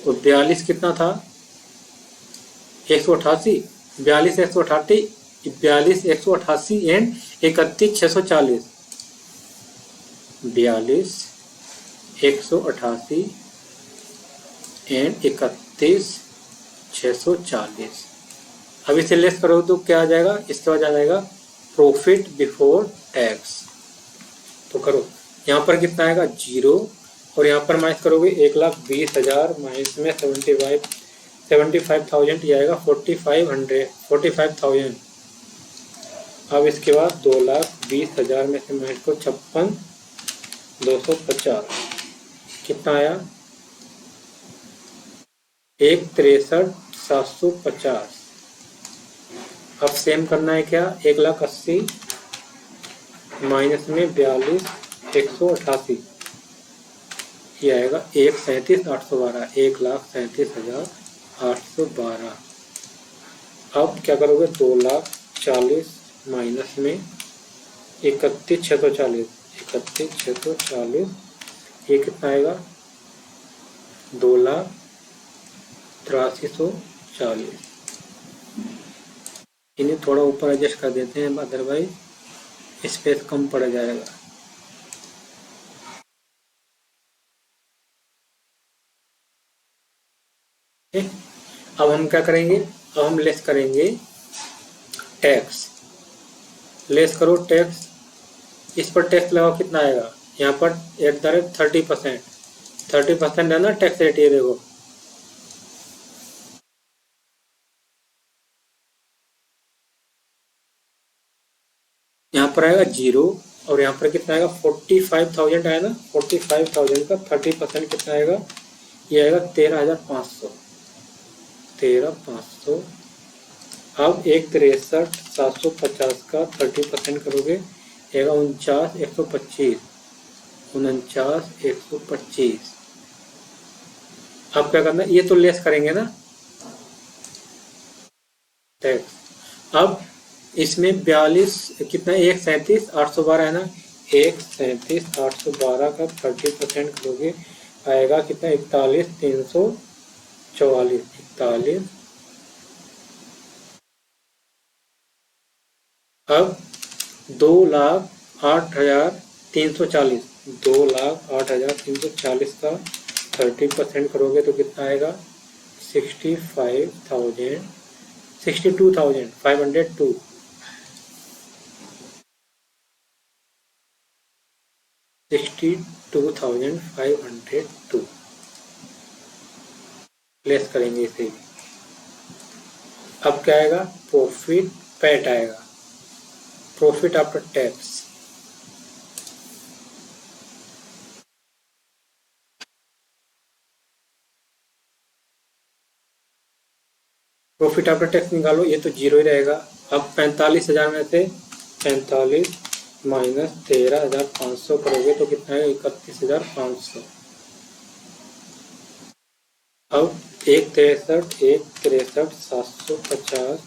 और 42 कितना था, 188, 42 188, 42 188 एंड 31,640, 42 188 एंड 31,640। अब इसे लेस करो तो क्या आ जाएगा, इसके बाद आ जाएगा प्रॉफिट बिफोर टैक्स। तो करो, यहाँ पर कितना आएगा 0 और यहाँ पर माइनस करोगे 1,20,000 माइनस में 75,000 ये आएगा 45,000। अब इसके बाद 2,20,000 में से माइनस को 56,250 कितना आया, 1,63,750। अब सेम करना है क्या, 1,80,000 माइनस में 42,188 ये आएगा 1,37,812, 1,37,812। अब क्या करोगे, 2,40,000 माइनस में 31,640, 31,640 ये कितना आएगा, 2,83,140। इन्हें थोड़ा ऊपर एडजस्ट कर देते हैं, अदरवाइज स्पेस कम पड़ जाएगा। अब हम क्या करेंगे, अब हम लेस करेंगे टैक्स। लेस करो टैक्स, इस पर टैक्स लगाओ, कितना आएगा, यहाँ पर 30%, 30% है ना टैक्स रेट, ये देखो यहाँ पर आएगा 0 और यहाँ पर कितना आएगा 45,000 आया ना, 45,000 का 30% कितना आएगा, ये आएगा 13,500, 13,500। अब 1,63,750 का 30% करोगे आएगा 49,125, 49,125। अब क्या करना है, ये तो लेस करेंगे ना टैक्स। अब इसमें 42 कितना, 1,37,812 है ना, 1,37,812 का 30% करोगे आएगा कितना, 41,344, 41। अब 2,08,340, 2,08,340 का 30% करोगे तो कितना आएगा, 62,502, 62,502 लेस करेंगे इसे। अब क्या आएगा, प्रॉफिट पैट आएगा, profit after tax. Profit after tax निकालो, ये तो 0 ही रहेगा। अब 45,000 में से 45 माइनस 13,500 करोगे तो कितना है, 31,500। अब 1,63,750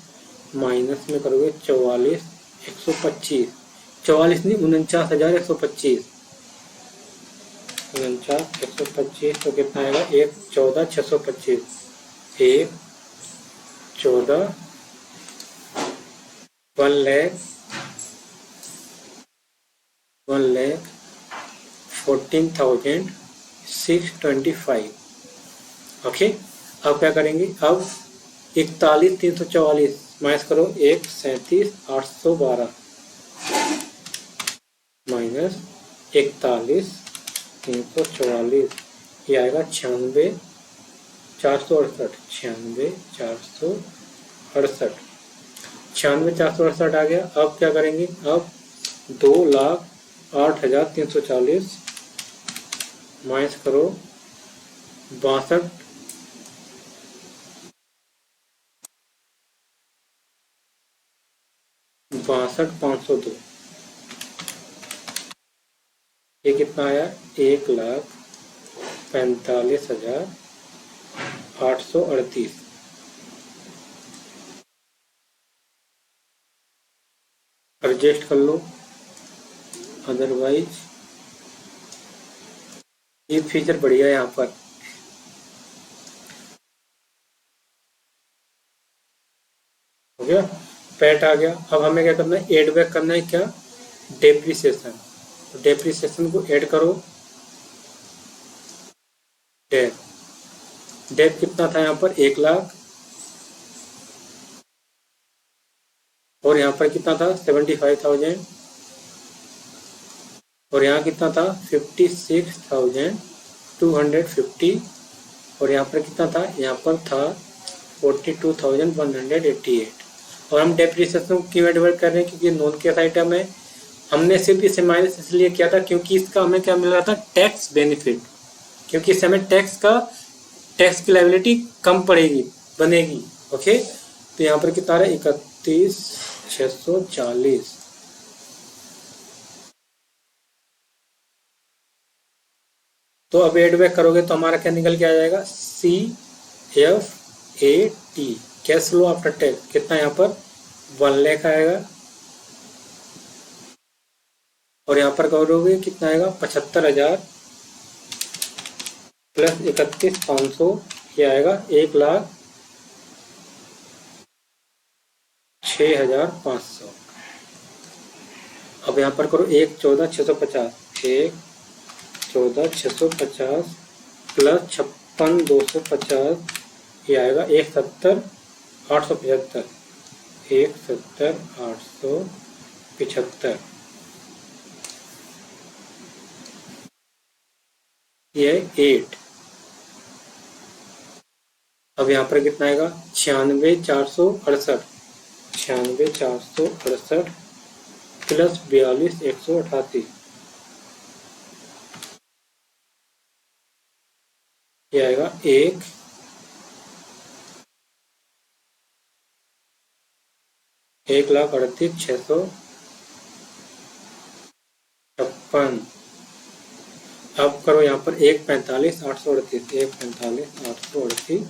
माइनस में करोगे 44,125, 44 नहीं 49,125, 49,125 तो कितना आएगा, 1,14,625, 1,14 1,14,625। ओके। अब क्या करेंगे, अब 41,344 माइनस करो 1,37,812 माइनस 41,344 ये आएगा 96,468, 96,468, 96,468 आ गया। अब क्या करेंगे, अब 2,08,340 माइनस करो 62 502। ये कितना आया? 1,45,838। एडजस्ट कर लो, अदरवाइज ये फीचर बढ़िया है यहाँ पर। हो गया, पैट आ गया। अब हमें क्या करना है? एड बैक करना है क्या? डेप्रिसिएशन। तो डेप्रिसिएशन को ऐड करो। डेप डेप कितना था यहाँ पर? 1,00,000। और यहाँ पर कितना था? 75,000। और यहाँ कितना था? 56,250। और यहाँ पर कितना था? यहाँ पर था 42,188। और हम डेप्रिसिएशन क्यों एडवर्ट कर रहे हैं? क्योंकि नॉन कैश आइटम है। हमने सिर्फ इसे माइनस इसलिए किया था क्योंकि इसका हमें क्या मिल रहा था? Tax benefit. क्योंकि इस समय टैक्स की लायबिलिटी कम पड़ेगी, बनेगी। ओके, तो यहाँ पर कितना है? 31,640। तो अब एड बैक करोगे तो हमारा क्या निकल के आ जाएगा? CFAT, cash flow after tax. कितना यहाँ पर? 1,00,000 आएगा। और यहाँ पर करोगे कितना आएगा? 75,000 प्लस 31,500, ये आएगा 1,06,500। अब यहाँ पर करो 1,14,650, 1,14,650 प्लस 56,250, ये आएगा 1,70,875, 1,70,875। ये है 8। अब यहाँ पर कितना आएगा? 96,468, 96,468 प्लस 42,188, ये आएगा 1,38,656। अब करो यहाँ पर 1,45,838, 1,45,838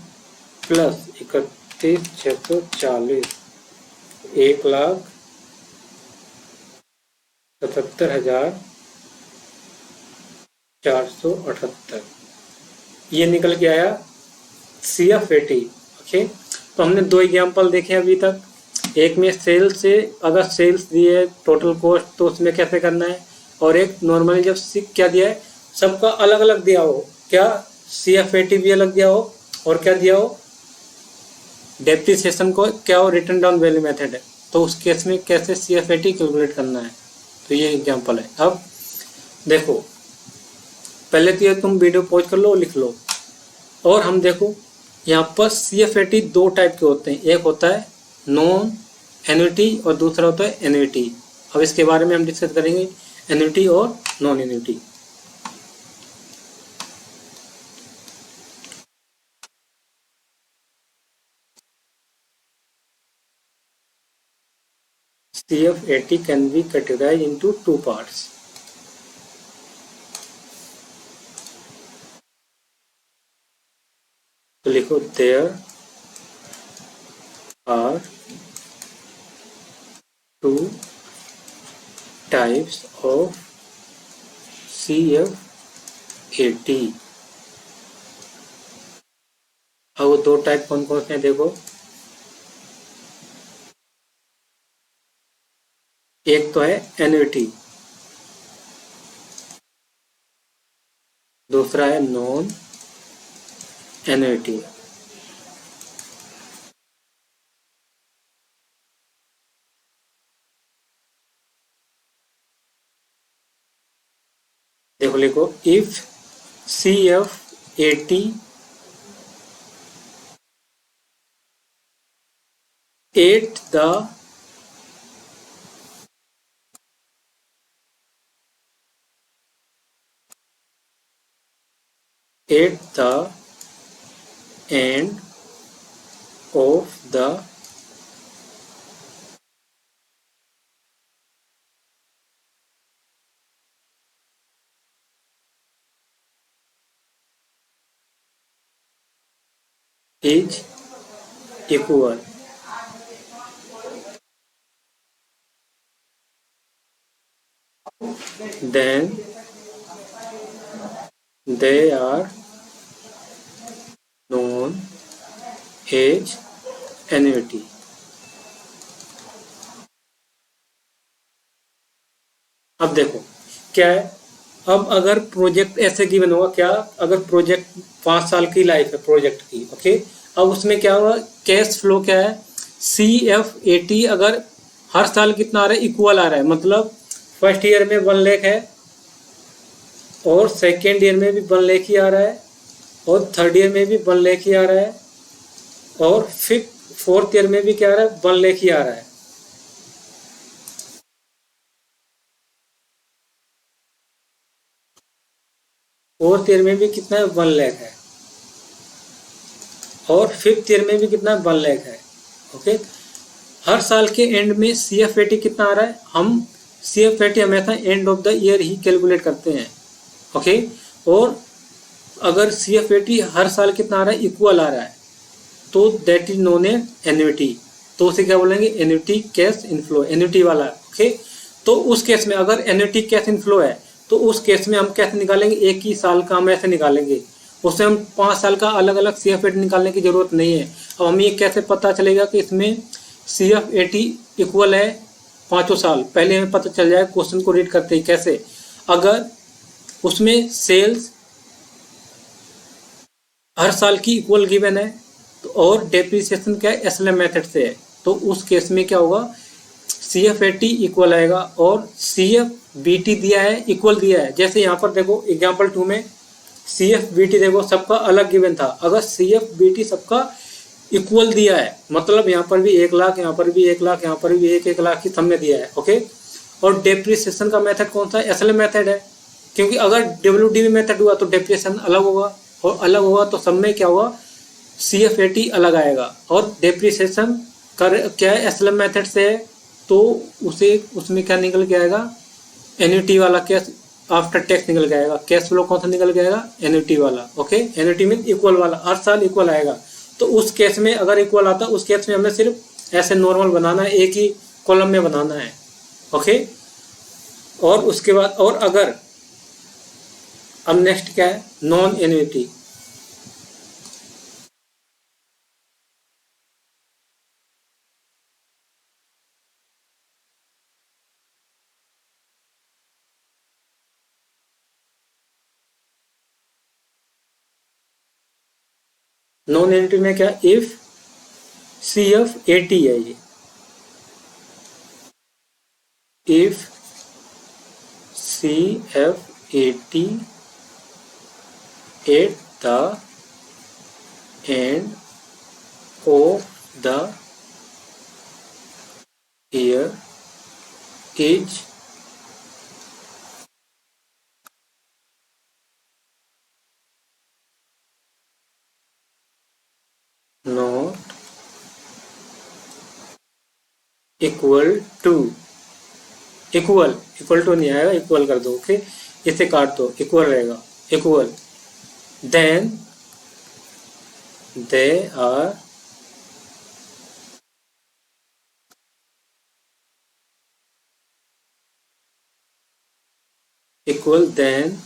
प्लस 31,640, 1,77,478। ये निकल के आया CFAT। ओके, तो हमने 2 एग्जाम्पल देखे अभी तक। एक में सेल से, अगर सेल्स दिए टोटल कॉस्ट तो उसमें कैसे करना है, और एक नॉर्मली जब क्या दिया है, सबका अलग अलग दिया हो, क्या CFAT भी अलग दिया हो, और क्या दिया हो? डेप्रिसिएशन को क्या हो? रिटर्न डाउन वैल्यू मेथड है। तो उस केस में कैसे CFAT कैलकुलेट करना है, तो ये एग्जाम्पल है। अब देखो, पहले तो ये तुम वीडियो पॉज कर लो और लिख लो। और हम देखो यहाँ पर CFAT 2 टाइप के होते हैं, एक होता है नॉन एन्युटी और दूसरा होता है एन्युटी। अब इसके बारे में हम डिस्कस करेंगे, एन्युटी और non annuity. CFAT can be categorized into 2 parts. तो लिखो there are 2 types of CFAT। अब वो 2 टाइप कौन कौन से हैं देखो। एक तो है एन्युटी, दूसरा है नॉन एन्युटी। देखो लिखो, if CFAT at the eight the end of the is equal. Then they are known as annuity. अब देखो क्या है, अब अगर प्रोजेक्ट ऐसे गिवन होगा, क्या अगर प्रोजेक्ट 5 साल की लाइफ है प्रोजेक्ट की, ओके, अब उसमें क्या होगा, कैश फ्लो क्या है, CF80 अगर हर साल कितना आ रहा है, इक्वल आ रहा है, मतलब फर्स्ट ईयर में 1 लाख है और सेकेंड ईयर में भी 1 लाख ही आ रहा है और थर्ड ईयर में भी 1 लाख ही आ रहा है और फोर्थ ईयर में भी क्या आ रहा है, 1 लाख ही आ रहा है। फोर्थ ईयर में भी कितना है, 1 लाख है और फिफ्थ ईयर में भी कितना है, 1 लाख है। ओके, हर साल के एंड में CF80 कितना आ रहा है, हम CF80 हमेशा and of the year he calculate करते हैं। ओके, और अगर CF80 हर साल कितना आ रहा है, इक्वल आ रहा है, तो that is known as annuity. तो उसे क्या बोलेंगे, एन्युटी कैश इनफ्लो, एन्युटी वाला। ओके, तो उस केस में अगर एन्युटी कैश इनफ्लो है तो उस केस में हम कैसे निकालेंगे, एक ही साल का हम ऐसे निकालेंगे, उसमें हम 5 साल का अलग अलग CF80 निकालने की जरूरत नहीं है। अब हमें ये कैसे पता चलेगा कि इसमें CF80 इक्वल है 5 साल, पहले हमें पता चल जाए क्वेश्चन को रीड करते ही। कैसे, अगर उसमें सेल्स हर साल की इक्वल गिवन है तो और डेप्रिसिएशन क्या है, SLM मेथड से है, तो उस केस में क्या होगा, CF80 इक्वल आएगा और CFBT दिया है, इक्वल दिया है। जैसे यहाँ पर देखो एग्जाम्पल 2 में CFBT देखो सबका अलग गिवन था, अगर CFBT सबका इक्वल दिया है मतलब यहाँ पर भी 1 लाख, यहाँ पर भी 1 लाख, यहाँ पर भी 1 लाख की सबने दिया है। ओके, और डेप्रिसिएशन का मेथड कौन सा है, SLM मेथड है, क्योंकि अगर WDV मेथड हुआ तो डेप्रिसिएशन अलग होगा और अलग होगा तो सब में क्या होगा, CF80 अलग आएगा और डेप्रिसिएशन कर क्या है, SLM मेथड से है, तो उसे उसमें क्या निकल के आएगा, एन्युटी वाला कैश आफ्टर टैक्स निकल के आएगा। कैश फ्लो कौन सा निकल के आएगा, एन्युटी वाला। ओके, एन्युटी मीन इक्वल वाला, हर साल इक्वल आएगा। तो उस केस में अगर इक्वल आता है उस केस में हमें सिर्फ ऐसे नॉर्मल बनाना है, एक ही कॉलम में बनाना है। ओके, और उसके बाद और अगर अब नेक्स्ट क्या है, नॉन एन्युटी। नॉन एन्युटी में क्या, इफ CF80 है ये, if CF80 at the end of the year is not equal to, equal to नहीं आएगा, इक्वल कर दो। ओके, इसे काट दो, इक्वल रहेगा, equal, then they are equal, then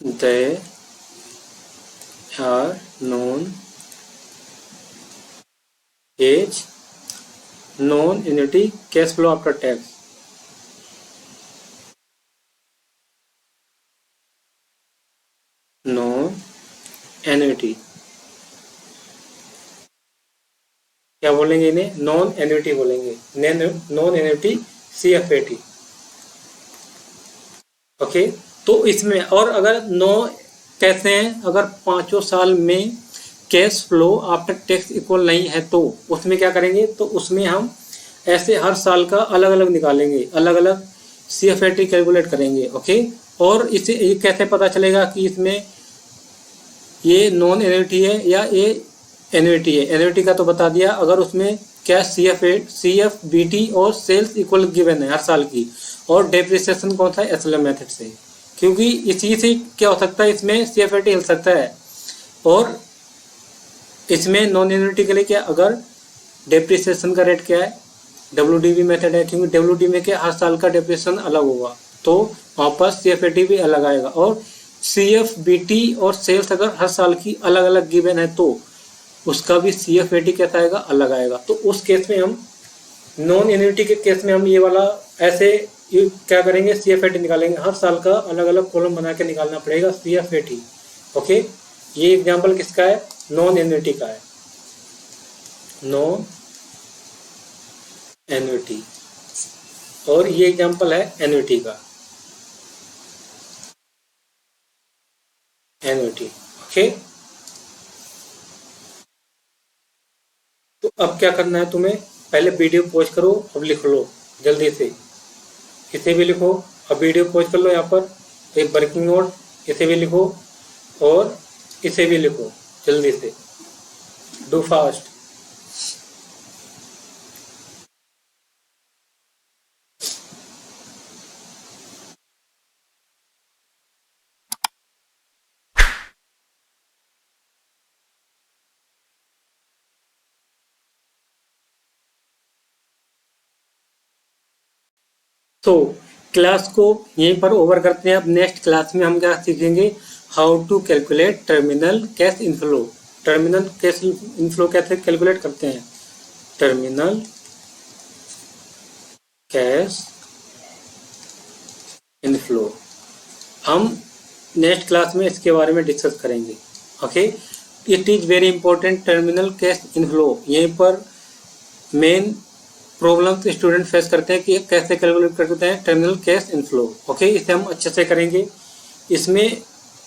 they are known as non annuity cash flow after tax. Non annuity क्या बोलेंगे इन्हें, नॉन एन्युटी बोलेंगे, नॉन एन्युटी CF80। ओके, तो इसमें और अगर 9 कैसे हैं, अगर 5 साल में cash flow after tax equal नहीं है तो उसमें क्या करेंगे, तो उसमें हम ऐसे हर साल का अलग अलग निकालेंगे, अलग अलग CFAT कैलकुलेट करेंगे। ओके, और इसे ये कैसे पता चलेगा कि इसमें ये नॉन एन्युटी है या ये एन्युटी है। एन्युटी का तो बता दिया। अगर उसमें क्या CFBT और सेल्स इक्वल गिवन है हर साल की, और डेप्रिसिएशन कौन सा है, एसएलएम मेथड से, क्योंकि इसी से क्या हो सकता है, इसमें CFAT हिल सकता है। और इसमें नॉन एन्युटी के लिए क्या, अगर डेप्रिसिएशन का रेट क्या है, WDV मेथड है, क्योंकि WDV में क्या हर साल का डेप्रिसिएशन अलग होगा, तो वहाँ पर CFAT भी अलग आएगा। और CFBT और सेल्स अगर हर साल की अलग अलग गिवन है तो उसका भी CFAT कैसा आएगा, अलग आएगा। तो उस केस में हम नॉन एन्युटी के केस में हम ये वाला ऐसे क्या करेंगे, CFAT निकालेंगे। हर साल का अलग अलग कॉलम बना के निकालना पड़ेगा CFAT। ओके, ये एग्जाम्पल किसका है, नॉन एन्युटी का है, नॉन एन्युटी। और ये एग्जाम्पल है एन्युटी का, एन्युटी। ओके, तो अब क्या करना है तुम्हें, पहले वीडियो पॉज करो, अब लिख लो जल्दी से, इसे भी लिखो। अब वीडियो पॉज कर लो, यहाँ पर एक वर्किंग नोट, इसे भी लिखो और इसे भी लिखो जल्दी से, डू फास्ट। तो क्लास को यहीं पर ओवर करते हैं। अब नेक्स्ट क्लास में हम क्या सीखेंगे, how to calculate terminal cash inflow. Terminal cash inflow कैसे कैलकुलेट करते हैं, टर्मिनल कैश इनफ्लो हम नेक्स्ट क्लास में इसके बारे में डिस्कस करेंगे। Okay, it is very important, terminal cash inflow. यहीं पर मेन प्रॉब्लम स्टूडेंट फेस करते हैं कि कैसे कैलकुलेट करते हैं टर्मिनल कैश इनफ्लो। ओके, इसे हम अच्छे से करेंगे। इसमें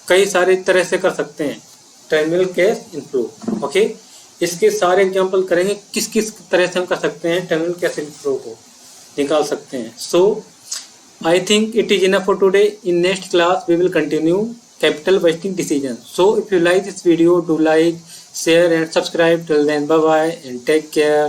कई सारे तरह से कर सकते हैं टर्मिनल कैश इनफ्लो। ओके, इसके सारे एग्जांपल करेंगे, किस किस तरह से हम कर सकते हैं टर्मिनल कैश इनफ्लो को निकाल सकते हैं। So I think it is enough for today. In next class we will continue capital budgeting decision. So if you like this video, do like, share and subscribe. Till then, bye bye and take care.